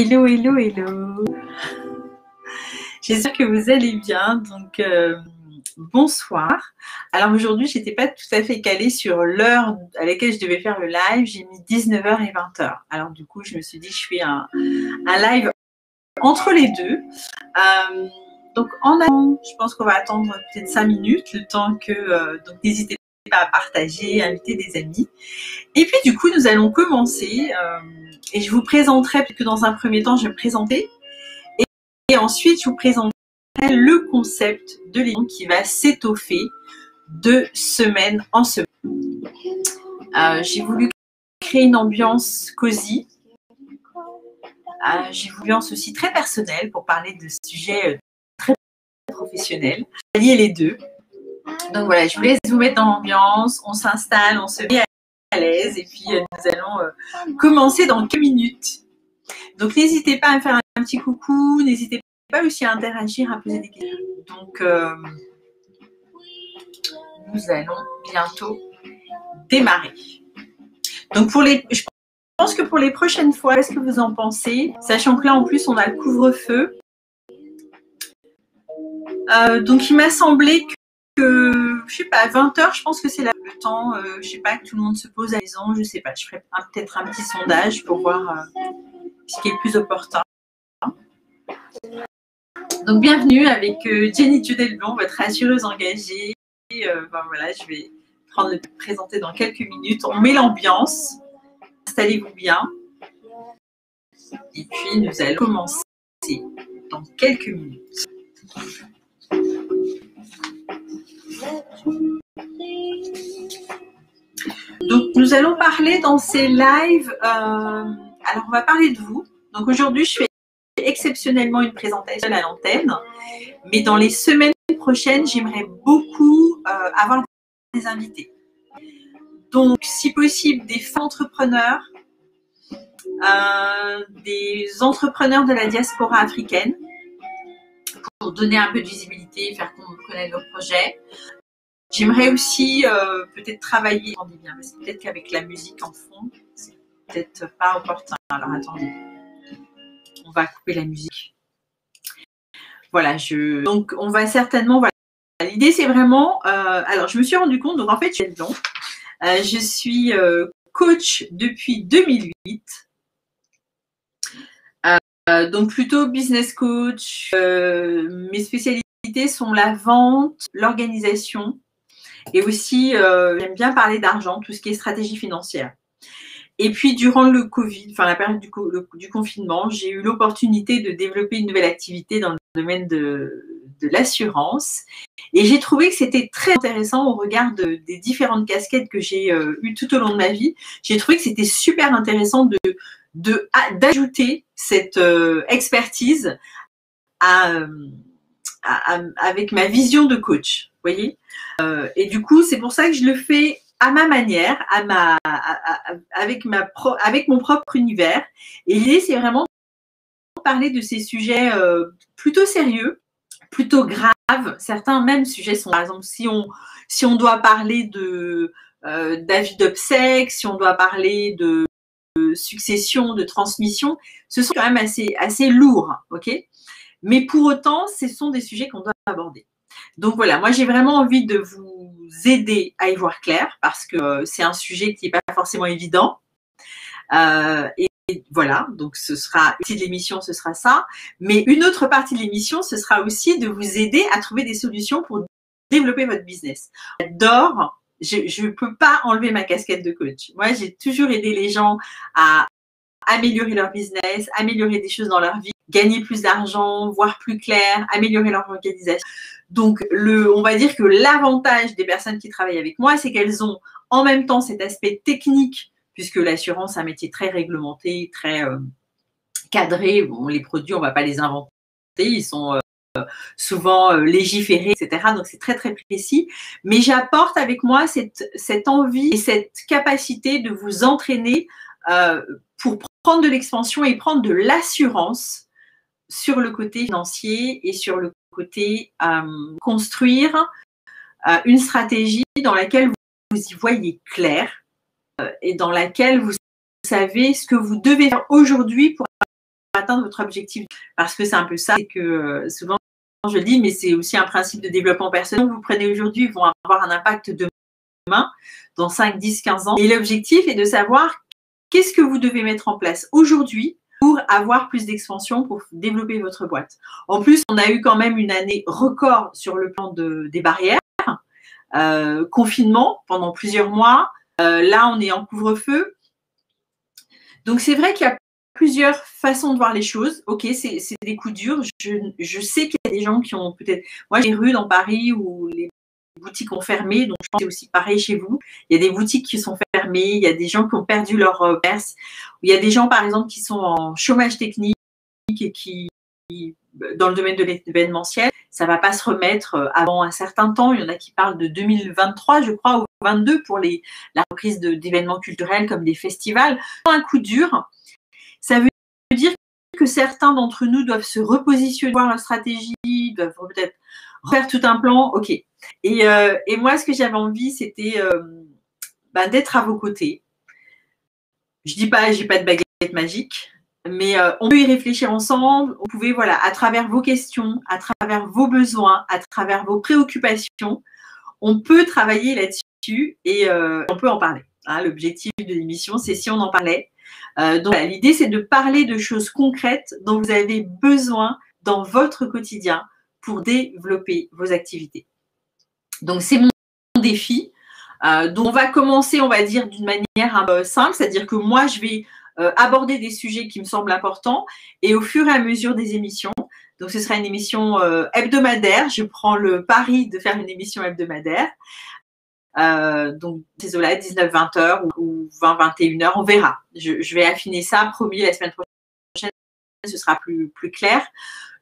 Hello, hello, hello. J'espère que vous allez bien. Donc, bonsoir. Alors aujourd'hui, je n'étais pas tout à fait calée sur l'heure à laquelle je devais faire le live. J'ai mis 19h et 20h. Alors du coup, je me suis dit, je fais un live entre les deux. Donc en avant, je pense qu'on va attendre peut-être 5 minutes, le temps que... donc n'hésitez pas à partager, à inviter des amis. Et puis du coup, nous allons commencer. Et je vous présenterai, puisque dans un premier temps, je vais me présenter. Et ensuite, je vous présenterai le concept de l'émission qui va s'étoffer de semaine en semaine. J'ai voulu créer une ambiance cosy. J'ai voulu une ambiance aussi très personnelle pour parler de sujets très professionnels. Lier les deux. Donc voilà, je vous laisse vous mettre dans l'ambiance. On s'installe, on se met à l'aise et puis nous allons commencer dans quelques minutes. Donc n'hésitez pas à faire un petit coucou, n'hésitez pas aussi à interagir, à poser des questions. Donc nous allons bientôt démarrer. Donc je pense que pour les prochaines fois, qu'est-ce que vous en pensez? Sachant que là en plus on a le couvre-feu. Donc il m'a semblé que je sais pas, 20h, je pense que c'est le temps, je sais pas, que tout le monde se pose à la maison, je sais pas, je ferai peut-être un petit sondage pour voir ce qui est le plus opportun. Donc bienvenue avec Jenny Dudelblon, votre assureuse engagée. Voilà, je vais prendre le présenter dans quelques minutes. On met l'ambiance, installez-vous bien. Et puis nous allons commencer dans quelques minutes. Donc nous allons parler dans ces lives, alors on va parler de vous. Donc aujourd'hui je fais exceptionnellement une présentation à l'antenne, mais dans les semaines prochaines j'aimerais beaucoup avoir des invités. Donc si possible des femmes entrepreneurs, des entrepreneurs de la diaspora africaine pour donner un peu de visibilité, faire connaître leurs projets. J'aimerais aussi peut-être travailler, attendez bien, parce que peut-être qu'avec la musique en fond, c'est peut-être pas opportun. Alors attendez, on va couper la musique. Voilà, donc on va certainement, voilà. L'idée c'est vraiment, alors je me suis rendu compte, donc en fait je suis coach depuis 2008. Donc plutôt business coach. Mes spécialités sont la vente, l'organisation. Et aussi, j'aime bien parler d'argent, tout ce qui est stratégie financière. Et puis, durant le Covid, enfin la période du confinement, j'ai eu l'opportunité de développer une nouvelle activité dans le domaine de l'assurance. Et j'ai trouvé que c'était très intéressant au regard des différentes casquettes que j'ai eues tout au long de ma vie. J'ai trouvé que c'était super intéressant d'ajouter cette expertise avec ma vision de coach, vous voyez. Et du coup, c'est pour ça que je le fais à ma manière, avec mon propre univers. Et l'idée, c'est vraiment de parler de ces sujets plutôt sérieux, plutôt graves. Certains même sujets sont, par exemple, si on doit parler d'avis d'obsèques, si on doit parler de succession, de transmission, ce sont quand même assez lourds, ok? Mais pour autant, ce sont des sujets qu'on doit aborder. Donc voilà, moi j'ai vraiment envie de vous aider à y voir clair parce que c'est un sujet qui n'est pas forcément évident. Et voilà, donc ce sera une partie de l'émission, ce sera ça. Mais une autre partie de l'émission, ce sera aussi de vous aider à trouver des solutions pour développer votre business. J'adore, je ne peux pas enlever ma casquette de coach. Moi, j'ai toujours aidé les gens à améliorer leur business, améliorer des choses dans leur vie, gagner plus d'argent, voir plus clair, améliorer leur organisation. Donc, on va dire que l'avantage des personnes qui travaillent avec moi, c'est qu'elles ont en même temps cet aspect technique, puisque l'assurance, c'est un métier très réglementé, très cadré. Bon, les produits, on ne va pas les inventer, ils sont souvent légiférés, etc. Donc, c'est très, très précis. Mais j'apporte avec moi cette envie et cette capacité de vous entraîner pour prendre de l'expansion et prendre de l'assurance sur le côté financier et sur le côté construire une stratégie dans laquelle vous y voyez clair et dans laquelle vous savez ce que vous devez faire aujourd'hui pour atteindre votre objectif. Parce que c'est un peu ça, c'est que souvent, je le dis, mais c'est aussi un principe de développement personnel. Vous prenez aujourd'hui, vont avoir un impact demain, dans 5, 10, 15 ans. Et l'objectif est de savoir qu'est-ce que vous devez mettre en place aujourd'hui pour avoir plus d'expansion, pour développer votre boîte. En plus, on a eu quand même une année record sur le plan des barrières. Confinement pendant plusieurs mois. Là, on est en couvre-feu. Donc, c'est vrai qu'il y a plusieurs façons de voir les choses. Ok, c'est des coups durs. Je sais qu'il y a des gens qui ont peut-être… Moi, j'ai des rues dans Paris où les boutiques ont fermé. Donc, je pense que c'est aussi pareil chez vous. Il y a des boutiques qui sont fermées. Il y a des gens qui ont perdu leur commerce. Il y a des gens, par exemple, qui sont en chômage technique et qui, dans le domaine de l'événementiel, ça ne va pas se remettre avant un certain temps. Il y en a qui parlent de 2023, je crois, ou 2022 pour la reprise d'événements culturels comme des festivals. Un coup dur, ça veut dire que certains d'entre nous doivent se repositionner, voir leur stratégie, doivent peut-être refaire tout un plan. Ok. Et moi, ce que j'avais envie, c'était d'être à vos côtés. Je dis pas, j'ai pas de baguette magique. Mais on peut y réfléchir ensemble. Vous pouvez, voilà, à travers vos questions, à travers vos besoins, à travers vos préoccupations, on peut travailler là-dessus et on peut en parler. Hein, l'objectif de l'émission, c'est si on en parlait. Donc, l'idée, c'est de parler de choses concrètes dont vous avez besoin dans votre quotidien pour développer vos activités. Donc, c'est mon défi. Donc, on va commencer, on va dire, d'une manière simple, c'est-à-dire que moi, je vais aborder des sujets qui me semblent importants et au fur et à mesure des émissions. Donc, ce sera une émission hebdomadaire. Je prends le pari de faire une émission hebdomadaire. Donc, désolé, 19-20 heures ou 20-21 heures, on verra. Je vais affiner ça, promis, la semaine prochaine, ce sera plus clair.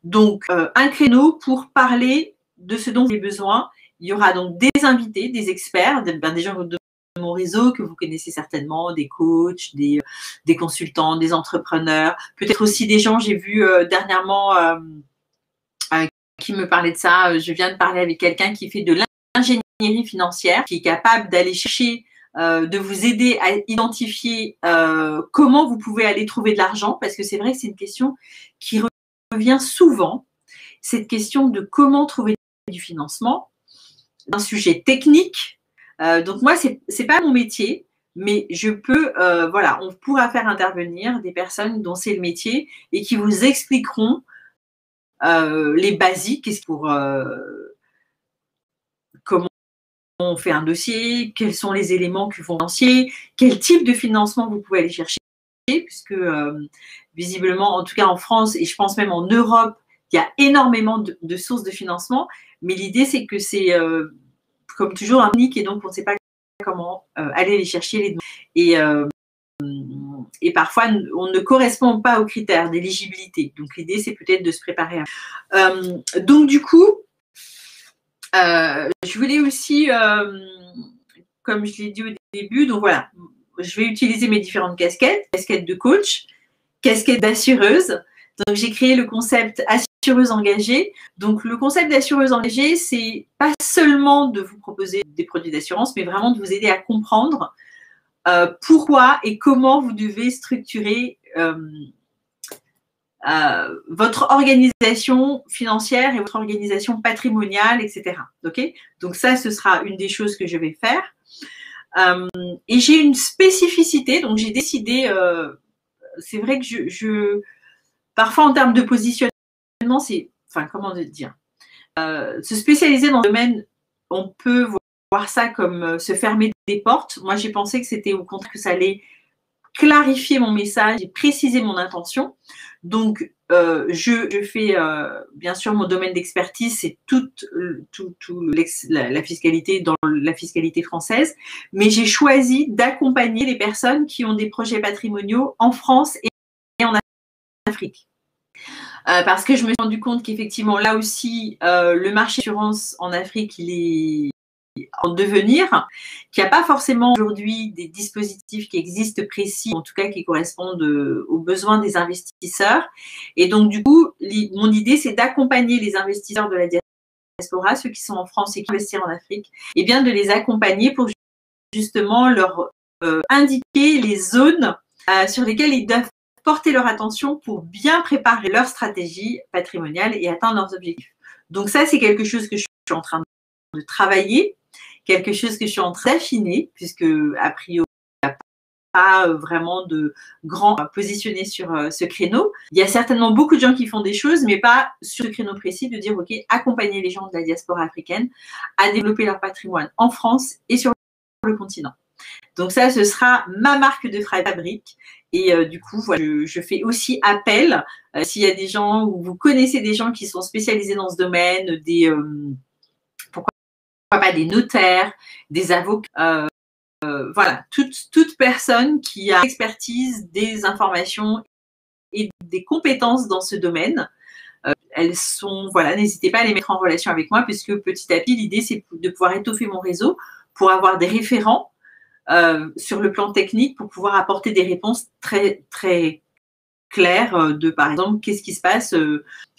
Donc, un créneau pour parler de ce dont vous avez besoin. Il y aura donc des invités, des experts, des gens de mon réseau que vous connaissez certainement, des coachs, des consultants, des entrepreneurs, peut-être aussi des gens, j'ai vu dernièrement qui me parlaient de ça. Je viens de parler avec quelqu'un qui fait de l'ingénierie financière, qui est capable d'aller chercher, de vous aider à identifier comment vous pouvez aller trouver de l'argent, parce que c'est vrai que c'est une question qui revient souvent, cette question de comment trouver du financement, un sujet technique. Donc moi, c'est pas mon métier, mais je peux, voilà, on pourra faire intervenir des personnes dont c'est le métier et qui vous expliqueront les basiques pour comment on fait un dossier, quels sont les éléments qui vont financer, quel type de financement vous pouvez aller chercher, puisque visiblement, en tout cas en France et je pense même en Europe, il y a énormément de sources de financement, mais l'idée c'est que c'est comme toujours un unique et donc on ne sait pas comment aller les chercher les données. Et parfois on ne correspond pas aux critères d'éligibilité. Donc l'idée c'est peut-être de se préparer. Donc du coup, je voulais aussi, comme je l'ai dit au début, donc voilà, je vais utiliser mes différentes casquettes, casquette de coach, casquette d'assureuse. Donc j'ai créé le concept assureuse engagée. Donc le concept d'assureuse engagée, c'est pas seulement de vous proposer des produits d'assurance, mais vraiment de vous aider à comprendre pourquoi et comment vous devez structurer votre organisation financière et votre organisation patrimoniale, etc. Okay, donc ça, ce sera une des choses que je vais faire. Et j'ai une spécificité, donc j'ai décidé, c'est vrai que parfois en termes de positionnement, c'est, enfin comment dire, se spécialiser dans le domaine, on peut voir ça comme se fermer des portes. Moi, j'ai pensé que c'était au contraire que ça allait clarifier mon message et préciser mon intention. Donc, je fais, bien sûr, mon domaine d'expertise, c'est toute la fiscalité dans la fiscalité française, mais j'ai choisi d'accompagner les personnes qui ont des projets patrimoniaux en France et en Afrique. Parce que je me suis rendu compte qu'effectivement, là aussi, le marché d'assurance en Afrique, il est en devenir, qu'il n'y a pas forcément aujourd'hui des dispositifs qui existent précis, en tout cas qui correspondent aux besoins des investisseurs. Et donc, du coup, mon idée, c'est d'accompagner les investisseurs de la diaspora, ceux qui sont en France et qui investissent en Afrique, et bien de les accompagner pour justement leur indiquer les zones sur lesquelles ils doivent porter leur attention pour bien préparer leur stratégie patrimoniale et atteindre leurs objectifs. Donc ça, c'est quelque chose que je suis en train de travailler, quelque chose que je suis en train d'affiner, puisque a priori, il n'y a pas vraiment de grands positionnés sur ce créneau. Il y a certainement beaucoup de gens qui font des choses, mais pas sur ce créneau précis, de dire, OK, accompagner les gens de la diaspora africaine à développer leur patrimoine en France et sur le continent. Donc ça, ce sera ma marque de fabrique. Et du coup, voilà, je fais aussi appel, s'il y a des gens ou vous connaissez des gens qui sont spécialisés dans ce domaine, pourquoi pas des notaires, des avocats, voilà, toute personne qui a expertise, des informations et des compétences dans ce domaine. Elles sont, voilà, n'hésitez pas à les mettre en relation avec moi, puisque petit à petit, l'idée, c'est de pouvoir étoffer mon réseau pour avoir des référents sur le plan technique pour pouvoir apporter des réponses très, très claires de, par exemple, qu'est-ce qui se passe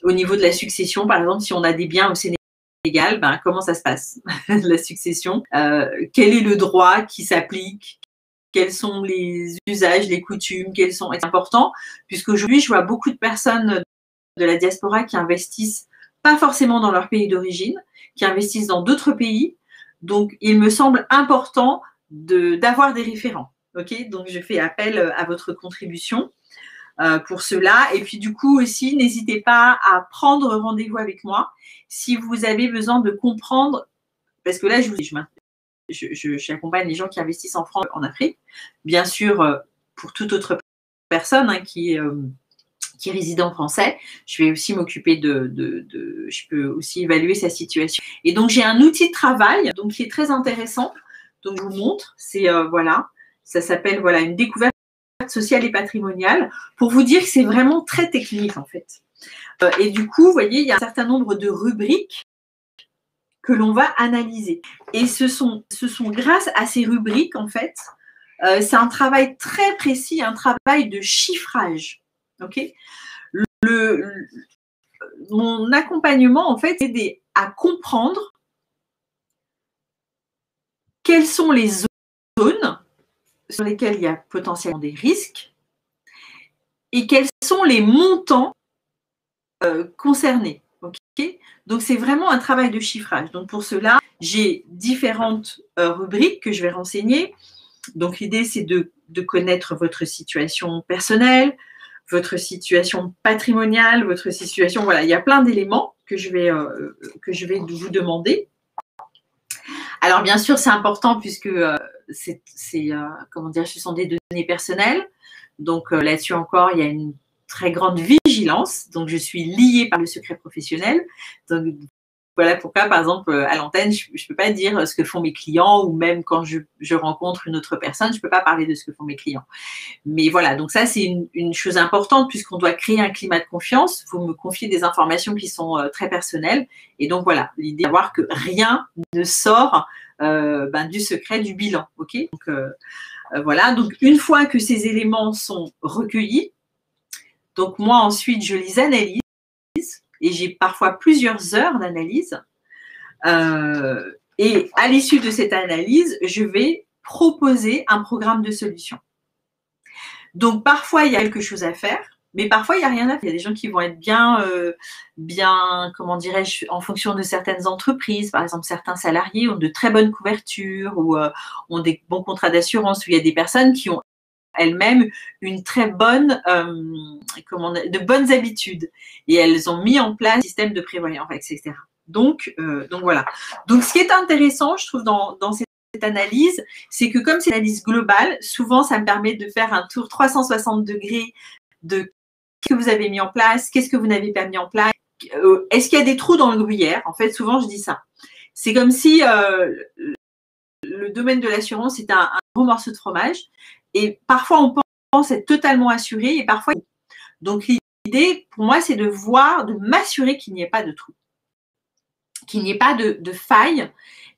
au niveau de la succession. Par exemple, si on a des biens au Sénégal, ben, comment ça se passe, la succession, quel est le droit qui s'applique, quels sont les usages, les coutumes, quels sont importants, puisqu'aujourd'hui, je vois beaucoup de personnes de la diaspora qui investissent pas forcément dans leur pays d'origine, qui investissent dans d'autres pays. Donc, il me semble important d'avoir des référents. Ok, donc je fais appel à votre contribution pour cela. Et puis du coup aussi, n'hésitez pas à prendre rendez-vous avec moi si vous avez besoin de comprendre, parce que là, j'accompagne les gens qui investissent en France, en Afrique, bien sûr, pour toute autre personne qui réside en français. Je vais aussi m'occuper je peux aussi évaluer sa situation. Et donc, j'ai un outil de travail donc, qui est très intéressant. Donc, je vous montre. C'est, voilà, ça s'appelle, voilà, une découverte sociale et patrimoniale, pour vous dire que c'est vraiment très technique, en fait. Et du coup, vous voyez, il y a un certain nombre de rubriques que l'on va analyser. Et ce sont grâce à ces rubriques, en fait, c'est un travail très précis, un travail de chiffrage. OK ? Mon accompagnement, en fait, c'est à comprendre quelles sont les zones sur lesquelles il y a potentiellement des risques et quels sont les montants concernés. Okay, donc, c'est vraiment un travail de chiffrage. Donc, pour cela, j'ai différentes rubriques que je vais renseigner. Donc, l'idée, c'est de connaître votre situation personnelle, votre situation patrimoniale, votre situation, voilà, il y a plein d'éléments que je vais vous demander. Alors, bien sûr, c'est important puisque comment dire, ce sont des données personnelles. Donc, là-dessus encore, il y a une très grande vigilance. Donc, je suis liée par le secret professionnel. Donc, voilà pourquoi, par exemple, à l'antenne, je ne peux pas dire ce que font mes clients, ou même quand je rencontre une autre personne, je ne peux pas parler de ce que font mes clients. Mais voilà, donc ça, c'est une chose importante puisqu'on doit créer un climat de confiance. Vous me confiez des informations qui sont très personnelles. Et donc, voilà, l'idée est d'avoir que rien ne sort du secret du bilan. OK ? Donc, voilà, donc une fois que ces éléments sont recueillis, donc moi, ensuite, je les analyse. Et j'ai parfois plusieurs heures d'analyse. Et à l'issue de cette analyse, je vais proposer un programme de solution. Donc, parfois, il y a quelque chose à faire, mais parfois, il n'y a rien à faire. Il y a des gens qui vont être bien, comment dirais-je, en fonction de certaines entreprises. Par exemple, certains salariés ont de très bonnes couvertures ou ont des bons contrats d'assurance, où il y a des personnes qui ont elles-mêmes une très bonne, de bonnes habitudes, et elles ont mis en place un système de prévoyance, etc. Donc voilà. Donc, ce qui est intéressant, je trouve, dans cette analyse, c'est que comme c'est une analyse globale, souvent, ça me permet de faire un tour 360 degrés de ce que vous avez mis en place, qu'est-ce que vous n'avez pas mis en place, est-ce qu'il y a des trous dans le gruyère. En fait, souvent, je dis ça. C'est comme si le domaine de l'assurance est un gros morceau de fromage. Et parfois, on pense être totalement assuré et parfois. Donc, l'idée, pour moi, c'est de m'assurer qu'il n'y ait pas de trou, qu'il n'y ait pas de faille.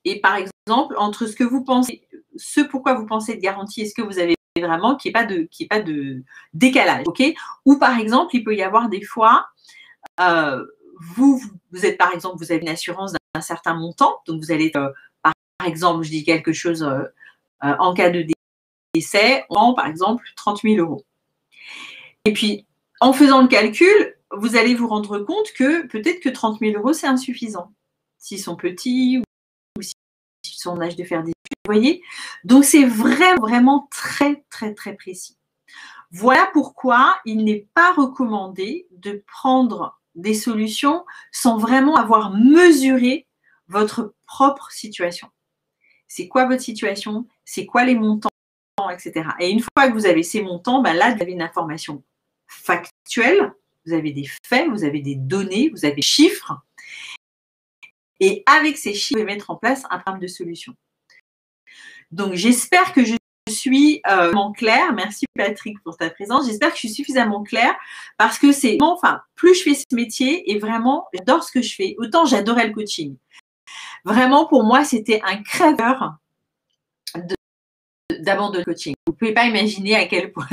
Et par exemple, entre ce que vous pensez, ce pourquoi vous pensez de garantie et ce que vous avez vraiment, qu'il n'y ait pas de décalage. Okay ? Ou par exemple, il peut y avoir des fois, vous êtes par exemple, vous avez une assurance d'un certain montant, donc vous allez, par exemple, je dis quelque chose, en cas de décès, on prend par exemple 30 000 €. Et puis, en faisant le calcul, vous allez vous rendre compte que peut-être que 30 000 euros, c'est insuffisant. S'ils sont petits ou s'ils sont en âge de faire des études, vous voyez. Donc, c'est vraiment très, très, très précis. Voilà pourquoi il n'est pas recommandé de prendre des solutions sans vraiment avoir mesuré votre propre situation. C'est quoi votre situation? C'est quoi les montants, etc. Et une fois que vous avez ces montants, là, vous avez une information factuelle, vous avez des faits, vous avez des données, vous avez des chiffres. Et avec ces chiffres, vous pouvez mettre en place un programme de solution. Donc, j'espère que je suis claire. Merci Patrick pour ta présence. J'espère que je suis suffisamment claire parce que c'est, enfin, plus je fais ce métier et vraiment, j'adore ce que je fais. Autant j'adorais le coaching. Vraiment, pour moi, c'était un crèveur d'abandonner le coaching. Vous ne pouvez pas imaginer à quel point.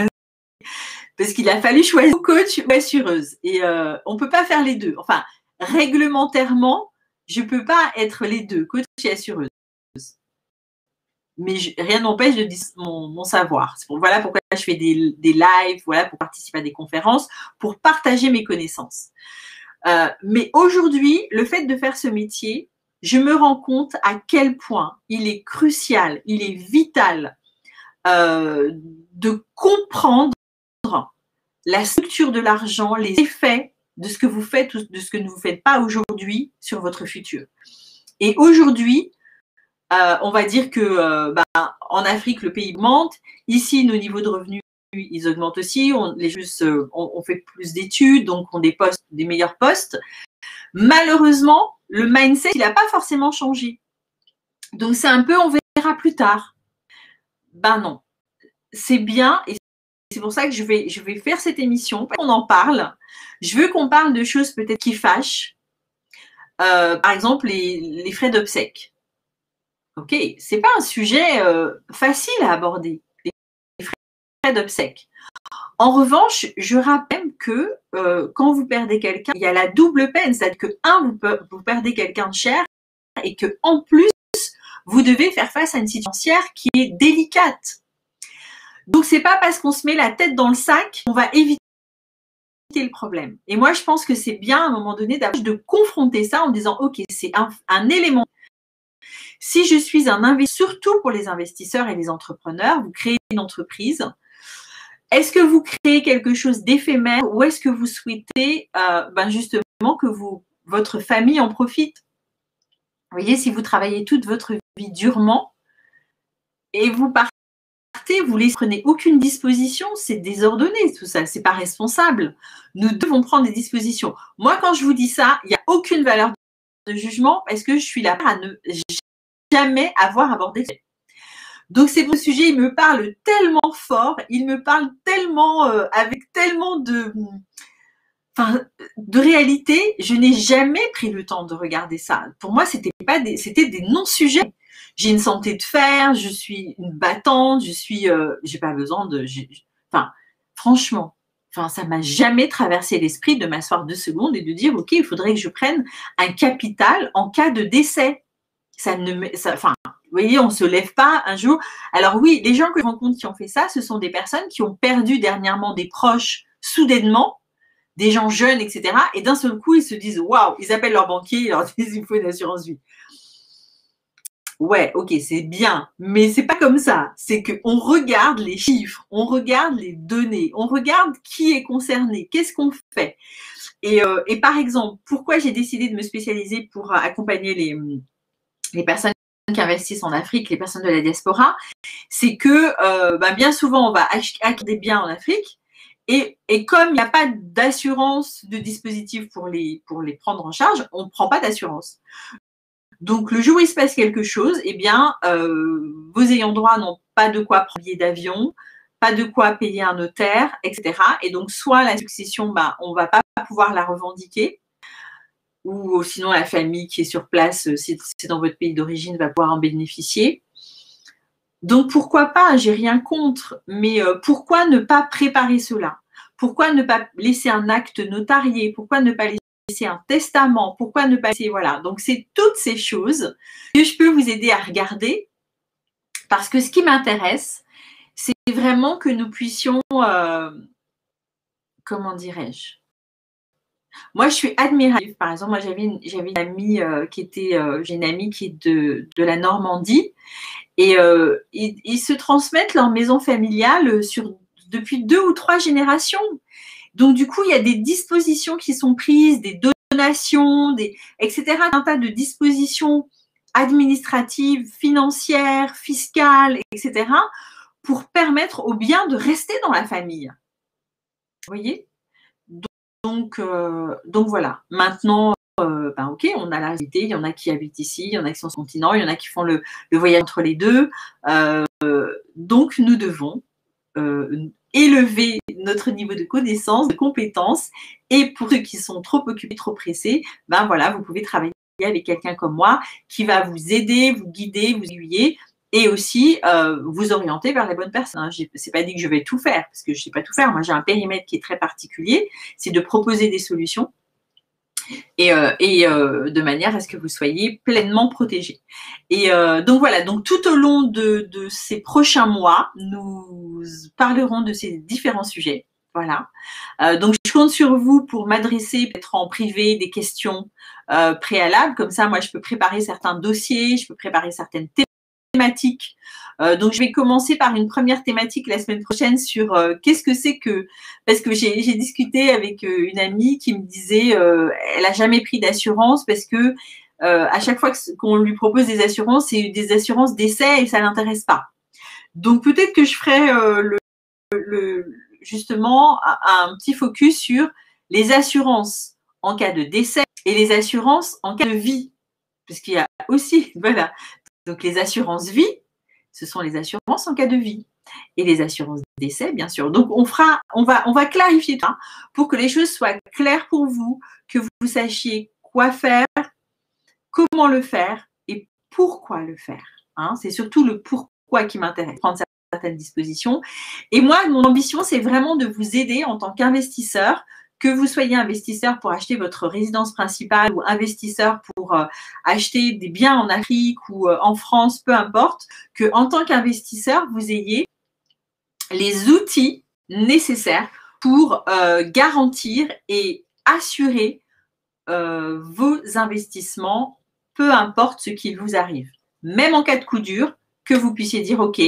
Parce qu'il a fallu choisir coach ou assureuse. Et on ne peut pas faire les deux. Enfin, réglementairement, je ne peux pas être les deux, coach et assureuse. Mais rien n'empêche de dire mon savoir. Voilà pourquoi je fais des lives, voilà pour participer à des conférences, pour partager mes connaissances. Mais aujourd'hui, le fait de faire ce métier, je me rends compte à quel point il est crucial, il est vital de comprendre la structure de l'argent, les effets de ce que vous faites ou de ce que ne vous faites pas aujourd'hui sur votre futur. Et aujourd'hui, on va dire que en Afrique, le pays augmente. Ici, nos niveaux de revenus, ils augmentent aussi. On fait plus d'études, donc on des meilleurs postes. Malheureusement, le mindset, il n'a pas forcément changé. Donc, c'est un peu, on verra plus tard. Non. C'est bien, et c'est pour ça que je vais faire cette émission. On en parle. Je veux qu'on parle de choses peut-être qui fâchent. Par exemple, les frais d'obsèques. Ok, c'est pas un sujet facile à aborder, les frais d'obsèques. En revanche, je rappelle que quand vous perdez quelqu'un, il y a la double peine, c'est-à-dire que vous perdez quelqu'un de cher et que en plus vous devez faire face à une situation qui est délicate. Donc c'est pas parce qu'on se met la tête dans le sac qu'on va éviter le problème. Et moi je pense que c'est bien à un moment donné de confronter ça en disant ok, c'est un élément. Si je suis un investisseur, surtout pour les investisseurs et les entrepreneurs, vous créez une entreprise. Est-ce que vous créez quelque chose d'éphémère ou est-ce que vous souhaitez justement que votre famille en profite? Vous voyez, si vous travaillez toute votre vie durement et vous partez, vous ne prenez aucune disposition, c'est désordonné tout ça, c'est pas responsable. Nous devons prendre des dispositions. Moi, quand je vous dis ça, il n'y a aucune valeur de jugement parce que je suis là à ne jamais avoir abordé. Donc, c'est mon sujet, il me parle tellement fort, il me parle tellement, avec tellement de réalité, je n'ai jamais pris le temps de regarder ça. Pour moi, c'était des non-sujets. J'ai une santé de fer, je suis une battante, j'ai pas besoin franchement, ça m'a jamais traversé l'esprit de m'asseoir 2 secondes et de dire, ok, il faudrait que je prenne un capital en cas de décès. Vous voyez, on ne se lève pas un jour. Alors oui, les gens que je rencontre qui ont fait ça, ce sont des personnes qui ont perdu dernièrement des proches soudainement, des gens jeunes, etc. Et d'un seul coup, ils se disent, waouh, ils appellent leur banquier, ils leur disent, il faut une assurance vie. Ouais, ok, c'est bien, mais c'est pas comme ça. C'est qu'on regarde les chiffres, on regarde les données, on regarde qui est concerné, qu'est-ce qu'on fait. Et par exemple, pourquoi j'ai décidé de me spécialiser pour accompagner les personnes qui investissent en Afrique, les personnes de la diaspora, c'est que bien souvent, on va acheter des biens en Afrique et comme il n'y a pas d'assurance de dispositif pour les prendre en charge, on ne prend pas d'assurance. Donc, le jour où il se passe quelque chose, vos ayants droit n'ont pas de quoi prendre un billet d'avion, pas de quoi payer un notaire, etc. Et donc, soit la succession, on ne va pas pouvoir la revendiquer, ou sinon la famille qui est sur place, si c'est dans votre pays d'origine, va pouvoir en bénéficier. Donc, pourquoi pas, j'ai rien contre, mais pourquoi ne pas préparer cela? Pourquoi ne pas laisser un acte notarié? Pourquoi ne pas laisser un testament? Pourquoi ne pas laisser… Voilà, donc c'est toutes ces choses que je peux vous aider à regarder parce que ce qui m'intéresse, c'est vraiment que nous puissions comment dirais-je? Moi, je suis admirative. Par exemple, moi, j'avais une amie qui était, j'ai une amie qui est de la Normandie et ils se transmettent leur maison familiale depuis 2 ou 3 générations. Donc, du coup, il y a des dispositions qui sont prises, des donations, etc. Un tas de dispositions administratives, financières, fiscales, etc. pour permettre aux biens de rester dans la famille. Vous voyez ? Donc voilà. Maintenant, ok, on a la réalité. Il y en a qui habitent ici, il y en a qui sont sur le continent, il y en a qui font le voyage entre les deux. Donc, nous devons élever notre niveau de connaissance, de compétences. Et pour ceux qui sont trop occupés, trop pressés, voilà, vous pouvez travailler avec quelqu'un comme moi qui va vous aider, vous guider, vous aiguiller et aussi vous orienter vers les bonnes personnes. C'est pas dit que je vais tout faire parce que je sais pas tout faire. Moi, j'ai un périmètre qui est très particulier. C'est de proposer des solutions et de manière à ce que vous soyez pleinement protégés. Et donc voilà, donc tout au long de ces prochains mois, nous parlerons de ces différents sujets. Voilà. Donc je compte sur vous pour m'adresser peut-être en privé des questions préalables. Comme ça, moi, je peux préparer certains dossiers, je peux préparer certaines thématiques. Donc je vais commencer par une première thématique la semaine prochaine sur qu'est-ce que c'est que, parce que j'ai discuté avec une amie qui me disait elle a jamais pris d'assurance parce que à chaque fois qu'on lui propose des assurances, c'est des assurances d'essai et ça l'intéresse pas. Donc peut-être que je ferai justement un petit focus sur les assurances en cas de décès et les assurances en cas de vie, parce qu'il y a aussi, voilà. Donc les assurances vie, ce sont les assurances en cas de vie et les assurances décès, bien sûr. Donc on va clarifier ça pour que les choses soient claires pour vous, que vous sachiez quoi faire, comment le faire et pourquoi le faire. Hein, c'est surtout le pourquoi qui m'intéresse, prendre certaines dispositions. Et moi, mon ambition, c'est vraiment de vous aider en tant qu'investisseur, que vous soyez investisseur pour acheter votre résidence principale ou investisseur pour acheter des biens en Afrique ou en France, peu importe, que en tant qu'investisseur, vous ayez les outils nécessaires pour garantir et assurer vos investissements, peu importe ce qu'il vous arrive. Même en cas de coup dur, que vous puissiez dire, OK,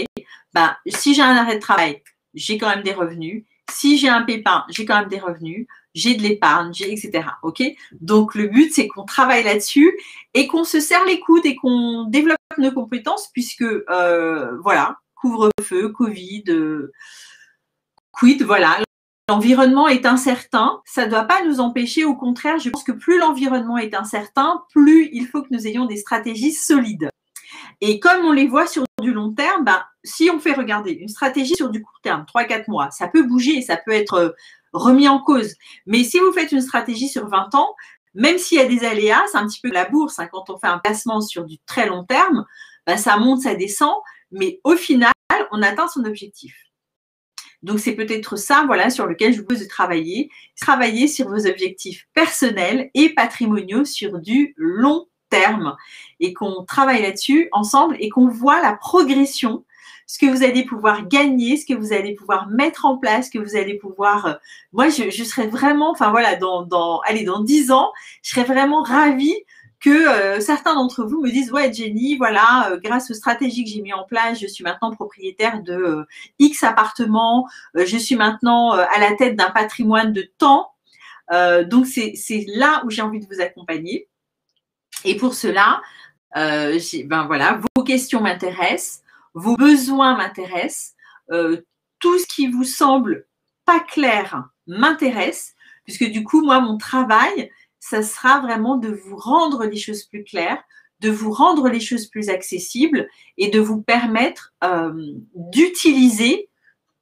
si j'ai un arrêt de travail, j'ai quand même des revenus. Si j'ai un pépin, j'ai quand même des revenus. J'ai de l'épargne, etc. OK ? Donc, le but, c'est qu'on travaille là-dessus et qu'on se serre les coudes et qu'on développe nos compétences puisque, voilà, couvre-feu, Covid, quid, voilà. L'environnement est incertain, ça ne doit pas nous empêcher, au contraire, je pense que plus l'environnement est incertain, plus il faut que nous ayons des stratégies solides. Et comme on les voit sur du long terme, si on fait regarder une stratégie sur du court terme, 3-4 mois, ça peut bouger, ça peut être remis en cause. Mais si vous faites une stratégie sur 20 ans, même s'il y a des aléas, c'est un petit peu la bourse, hein, quand on fait un placement sur du très long terme, ça monte, ça descend, mais au final, on atteint son objectif. Donc, c'est peut-être ça, voilà, sur lequel je vous propose de travailler. Travailler sur vos objectifs personnels et patrimoniaux sur du long terme et qu'on travaille là-dessus ensemble et qu'on voit la progression, ce que vous allez pouvoir gagner, ce que vous allez pouvoir mettre en place, ce que vous allez pouvoir… Moi, je serais vraiment, enfin voilà, dans 10 ans, je serais vraiment ravie que certains d'entre vous me disent « Ouais, Jenny, voilà, grâce aux stratégies que j'ai mis en place, je suis maintenant propriétaire de X appartements, je suis maintenant à la tête d'un patrimoine de temps. » Donc, c'est là où j'ai envie de vous accompagner. Et pour cela, voilà, vos questions m'intéressent, vos besoins m'intéressent, tout ce qui vous semble pas clair m'intéresse, puisque du coup, moi, mon travail, ça sera vraiment de vous rendre les choses plus claires, de vous rendre les choses plus accessibles et de vous permettre d'utiliser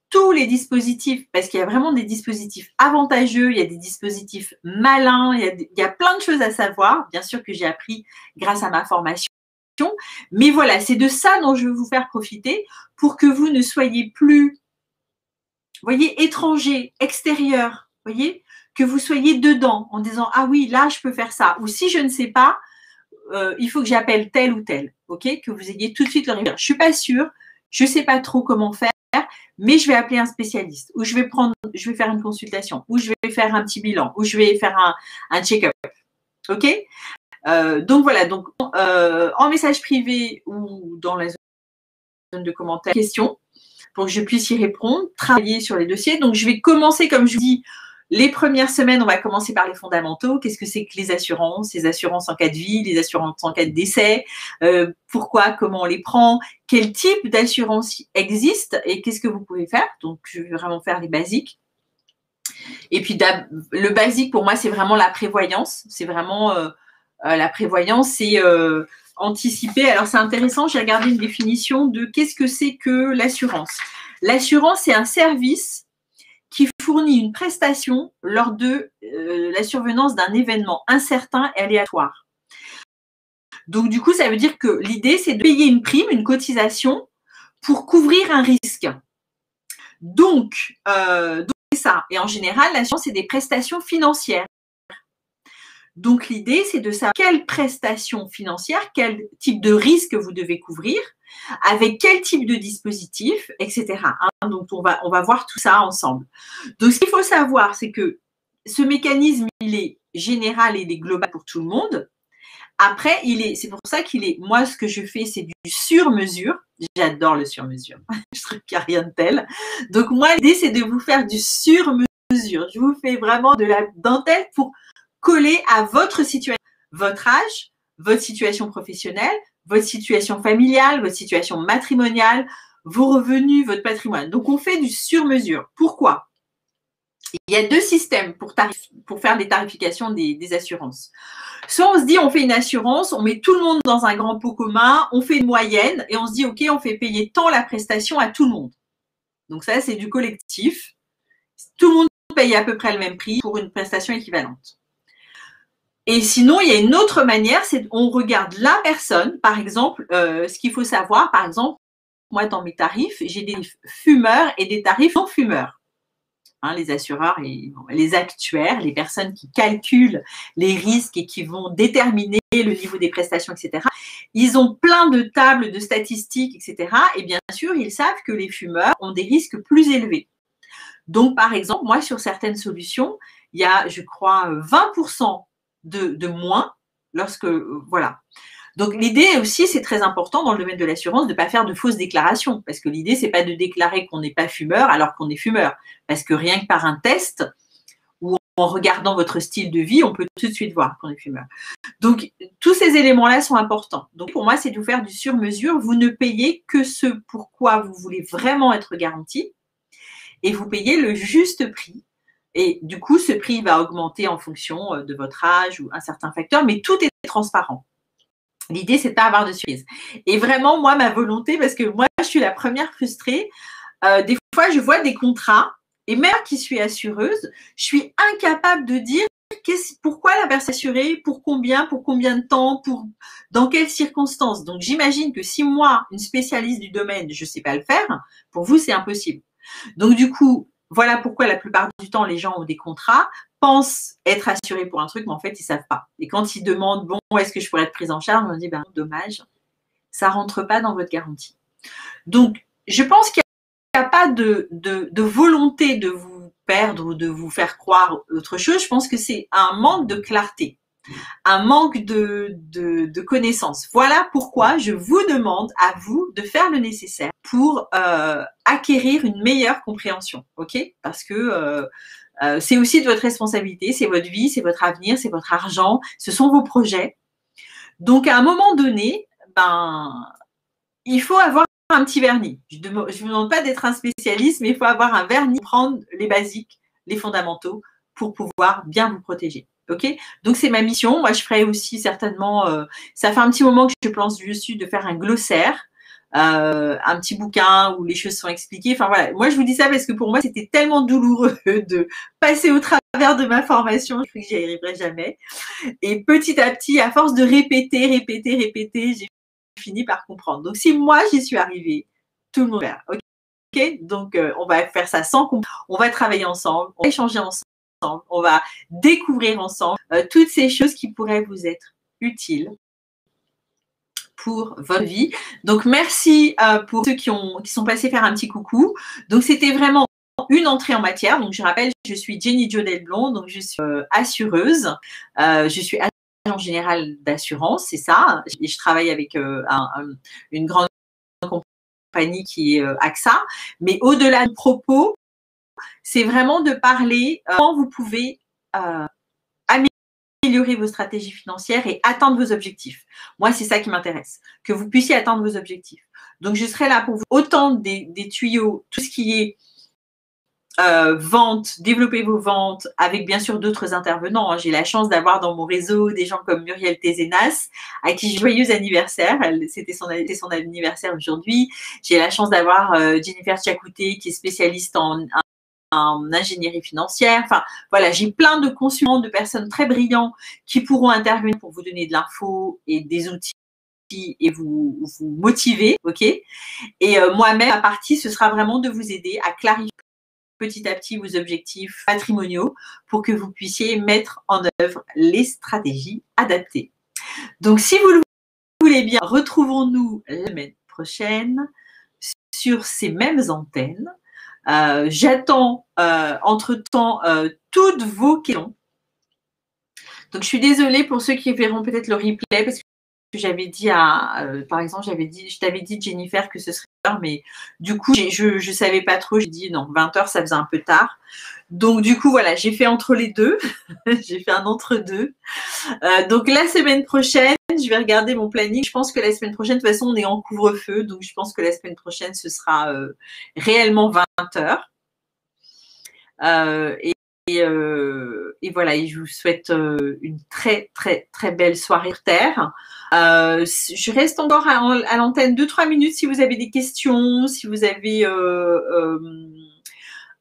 tous les dispositifs, parce qu'il y a vraiment des dispositifs avantageux, il y a des dispositifs malins, il y a plein de choses à savoir, bien sûr que j'ai appris grâce à ma formation. Mais voilà, c'est de ça dont je veux vous faire profiter pour que vous ne soyez plus, vous voyez, étranger, extérieur, vous voyez, que vous soyez dedans en disant « Ah oui, là, je peux faire ça » ou « Si je ne sais pas, il faut que j'appelle tel ou tel. » Ok, que vous ayez tout de suite le réflexe. Je ne suis pas sûre, je ne sais pas trop comment faire, mais je vais appeler un spécialiste, ou je vais faire une consultation, ou je vais faire un petit bilan, ou je vais faire un check-up. OK? Donc voilà, donc en message privé ou dans la zone de commentaires, questions pour que je puisse y répondre, travailler sur les dossiers. Donc je vais commencer, comme je vous dis, les premières semaines, on va commencer par les fondamentaux. Qu'est-ce que c'est que les assurances en cas de vie, les assurances en cas de décès, pourquoi, comment on les prend, quel type d'assurance existe et qu'est-ce que vous pouvez faire. Donc je vais vraiment faire les basiques. Et puis le basique pour moi, c'est vraiment la prévoyance. C'est vraiment la prévoyance, c'est anticiper. Alors c'est intéressant, j'ai regardé une définition de qu'est-ce que c'est que l'assurance. L'assurance, c'est un service qui fournit une prestation lors de la survenance d'un événement incertain et aléatoire. Donc, du coup, ça veut dire que l'idée, c'est de payer une prime, une cotisation pour couvrir un risque. Donc c'est ça. Et en général, l'assurance, c'est des prestations financières. Donc, l'idée, c'est de savoir quelles prestations financières, quel type de risque vous devez couvrir, avec quel type de dispositif, etc. Donc, on va voir tout ça ensemble. Donc, ce qu'il faut savoir, c'est que ce mécanisme, il est général et il est global pour tout le monde. Après, c'est pour ça moi, ce que je fais, c'est du sur-mesure. J'adore le sur-mesure. Je trouve qu'il n'y a rien de tel. Donc, moi, l'idée, c'est de vous faire du sur-mesure. Je vous fais vraiment de la dentelle pour coller à votre situation, votre âge, votre situation professionnelle, votre situation familiale, votre situation matrimoniale, vos revenus, votre patrimoine. Donc, on fait du sur-mesure. Pourquoi? Il y a deux systèmes pour faire des tarifications des assurances. Soit on se dit, on fait une assurance, on met tout le monde dans un grand pot commun, on fait une moyenne et on se dit, OK, on fait payer tant la prestation à tout le monde. Donc ça, c'est du collectif. Tout le monde paye à peu près le même prix pour une prestation équivalente. Et sinon, il y a une autre manière, c'est on regarde la personne. Par exemple, ce qu'il faut savoir, par exemple, moi, dans mes tarifs, j'ai des fumeurs et des tarifs non fumeurs. Les assureurs et les actuaires, les personnes qui calculent les risques et qui vont déterminer le niveau des prestations, etc. Ils ont plein de tables de statistiques, etc. Et bien sûr, ils savent que les fumeurs ont des risques plus élevés. Donc, par exemple, moi, sur certaines solutions, il y a, je crois, 20% de moins lorsque, voilà. Donc, l'idée aussi, c'est très important dans le domaine de l'assurance de ne pas faire de fausses déclarations. Parce que l'idée, c'est pas de déclarer qu'on n'est pas fumeur alors qu'on est fumeur. Parce que rien que par un test ou en regardant votre style de vie, on peut tout de suite voir qu'on est fumeur. Donc, tous ces éléments-là sont importants. Donc, pour moi, c'est de vous faire du sur-mesure. Vous ne payez que ce pourquoi vous voulez vraiment être garanti et vous payez le juste prix. Et du coup, ce prix va augmenter en fonction de votre âge ou un certain facteur, mais tout est transparent. L'idée, c'est de pas avoir de surprise. Et vraiment, moi, ma volonté, parce que moi, je suis la première frustrée, des fois, je vois des contrats, et même qui suis assureuse, je suis incapable de dire pourquoi la personne est assurée, pour combien de temps, dans quelles circonstances. Donc, j'imagine que si moi, une spécialiste du domaine, je ne sais pas le faire, pour vous, c'est impossible. Donc, du coup, voilà pourquoi la plupart du temps, les gens ont des contrats, pensent être assurés pour un truc, mais en fait, ils ne savent pas. Et quand ils demandent, bon, est-ce que je pourrais être prise en charge, on dit, ben, dommage, ça ne rentre pas dans votre garantie. Donc, je pense qu'il n'y a pas de volonté de vous perdre ou de vous faire croire autre chose. Je pense que c'est un manque de clarté, un manque de connaissances. Voilà pourquoi je vous demande à vous de faire le nécessaire pour acquérir une meilleure compréhension, ok? Parce que c'est aussi de votre responsabilité, c'est votre vie, c'est votre avenir, c'est votre argent, ce sont vos projets. Donc, à un moment donné, il faut avoir un petit vernis. Je ne vous demande pas d'être un spécialiste, mais il faut avoir un vernis, prendre les basiques, les fondamentaux pour pouvoir bien vous protéger. Ok? Donc, c'est ma mission. Moi, je ferai aussi certainement, ça fait un petit moment que je pense dessus de faire un glossaire, un petit bouquin où les choses sont expliquées. Enfin, voilà. Moi, je vous dis ça parce que pour moi, c'était tellement douloureux de passer au travers de ma formation. Je crois que j'y arriverai jamais. Et petit à petit, à force de répéter, j'ai fini par comprendre. Donc, si moi, j'y suis arrivée, tout le monde va. Ok? Donc, on va faire ça sans comprendre. On va travailler ensemble, on va échanger ensemble, on va découvrir ensemble toutes ces choses qui pourraient vous être utiles pour votre vie. Donc, merci pour ceux qui sont passés faire un petit coucou. Donc, c'était vraiment une entrée en matière. Donc, je rappelle, je suis Jenny Jo Delblond, donc je suis assureuse. Je suis agent général d'assurance, c'est ça. Et je travaille avec une grande compagnie qui est AXA. Mais au-delà de propos, c'est vraiment de parler comment vous pouvez améliorer vos stratégies financières et atteindre vos objectifs. Moi, c'est ça qui m'intéresse, que vous puissiez atteindre vos objectifs. Donc, je serai là pour vous autant des tuyaux, tout ce qui est vente, développer vos ventes avec bien sûr d'autres intervenants. J'ai la chance d'avoir dans mon réseau des gens comme Muriel Tézénas, à qui joyeux anniversaire. C'était son anniversaire aujourd'hui. J'ai la chance d'avoir Jennifer Tchakouté qui est spécialiste en ingénierie financière. Enfin, voilà, j'ai plein de consultants, de personnes très brillants qui pourront intervenir pour vous donner de l'info et des outils et vous motiver, ok. Et moi-même, ma partie, ce sera vraiment de vous aider à clarifier petit à petit vos objectifs patrimoniaux pour que vous puissiez mettre en œuvre les stratégies adaptées. Donc, si vous le voulez bien, retrouvons-nous la semaine prochaine sur ces mêmes antennes. J'attends entre-temps toutes vos questions. Donc, je suis désolée pour ceux qui verront peut-être le replay parce que j'avais dit par exemple, je t'avais dit Jennifer que ce serait tard, mais du coup, je savais pas trop. J'ai dit non, 20h, ça faisait un peu tard. Donc, du coup, voilà, j'ai fait entre les deux. J'ai fait un entre-deux. Donc, la semaine prochaine, je vais regarder mon planning. Je pense que la semaine prochaine, de toute façon, on est en couvre-feu. Donc, je pense que la semaine prochaine, ce sera réellement 20h. Et voilà, et je vous souhaite une très, très, très belle soirée sur Terre. Je reste encore à l'antenne 2-3 minutes si vous avez des questions, si vous avez...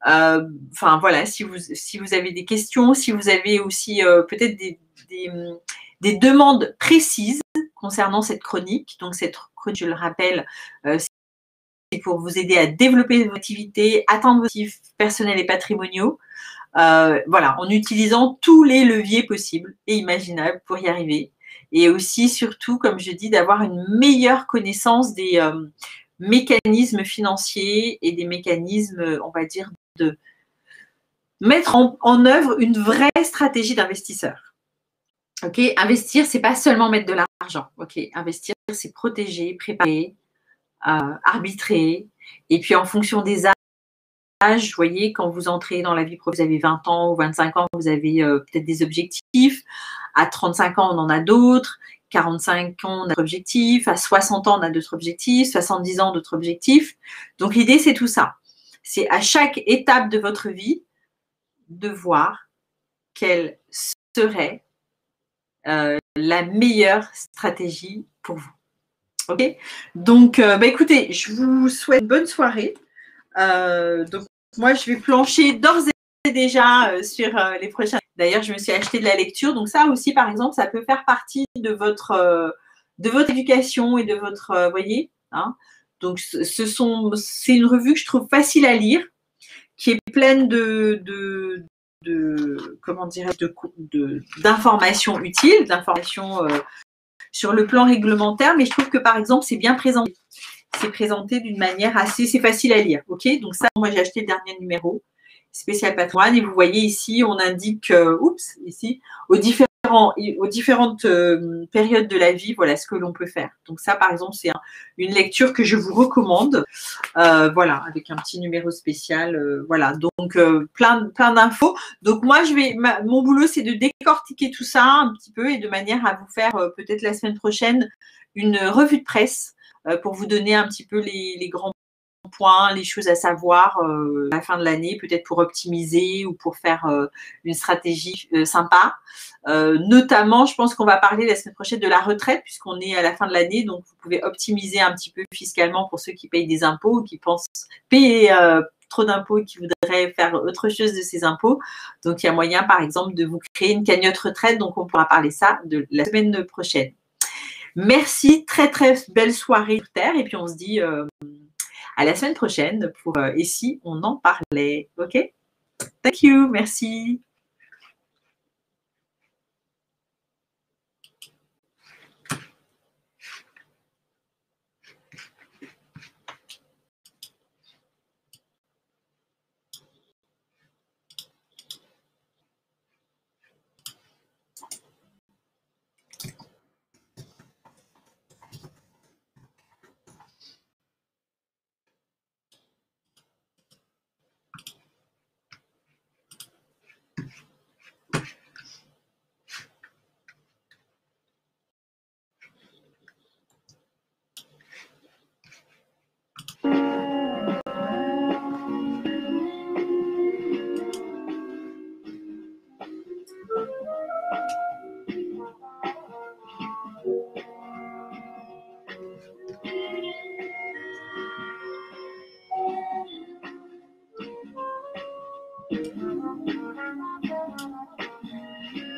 enfin, voilà, si vous avez des questions, si vous avez aussi peut-être des demandes précises concernant cette chronique. Donc, cette chronique, je le rappelle, c'est pour vous aider à développer vos activités, atteindre vos objectifs personnels et patrimoniaux. Voilà, en utilisant tous les leviers possibles et imaginables pour y arriver. Et aussi, surtout, comme je dis, d'avoir une meilleure connaissance des mécanismes financiers et des mécanismes, on va dire, de mettre en œuvre une vraie stratégie d'investisseur. Ok, investir, c'est pas seulement mettre de l'argent. Ok, investir, c'est protéger, préparer, arbitrer. Et puis, en fonction des âge, vous voyez, quand vous entrez dans la vie professionnelle, vous avez 20 ans ou 25 ans, vous avez peut-être des objectifs. À 35 ans, on en a d'autres. 45 ans, on a d'autres objectifs. À 60 ans, on a d'autres objectifs. 70 ans, d'autres objectifs. Donc, l'idée, c'est tout ça. C'est à chaque étape de votre vie de voir quelle serait la meilleure stratégie pour vous. OK ? Donc, écoutez, je vous souhaite une bonne soirée. Donc, moi, je vais plancher d'ores et déjà sur les prochains. D'ailleurs, je me suis acheté de la lecture. Donc, ça aussi, par exemple, ça peut faire partie de votre éducation et de votre, voyez, hein. Donc, c'est une revue que je trouve facile à lire, qui est pleine comment dirais-je, d'informations utiles, d'informations sur le plan réglementaire. Mais je trouve que, par exemple, c'est bien présenté. C'est présenté d'une manière c'est facile à lire. Ok, donc ça, moi j'ai acheté le dernier numéro spécial patrimoine et vous voyez ici, on indique, ici, aux différentes périodes de la vie, voilà ce que l'on peut faire. Donc ça, par exemple, c'est une lecture que je vous recommande. Voilà, avec un petit numéro spécial. Voilà, donc plein d'infos. Donc moi, mon boulot, c'est de décortiquer tout ça un petit peu et de manière à vous faire peut-être la semaine prochaine une revue de presse pour vous donner un petit peu les grands points, les choses à savoir à la fin de l'année, peut-être pour optimiser ou pour faire une stratégie sympa. Notamment, je pense qu'on va parler la semaine prochaine de la retraite puisqu'on est à la fin de l'année, donc vous pouvez optimiser un petit peu fiscalement pour ceux qui payent des impôts ou qui pensent payer trop d'impôts et qui voudraient faire autre chose de ces impôts. Donc, il y a moyen, par exemple, de vous créer une cagnotte retraite. Donc, on pourra parler ça de la semaine prochaine. Merci, très très belle soirée sur Terre et puis on se dit à la semaine prochaine pour Et si on en parlait, ok? Thank you, merci.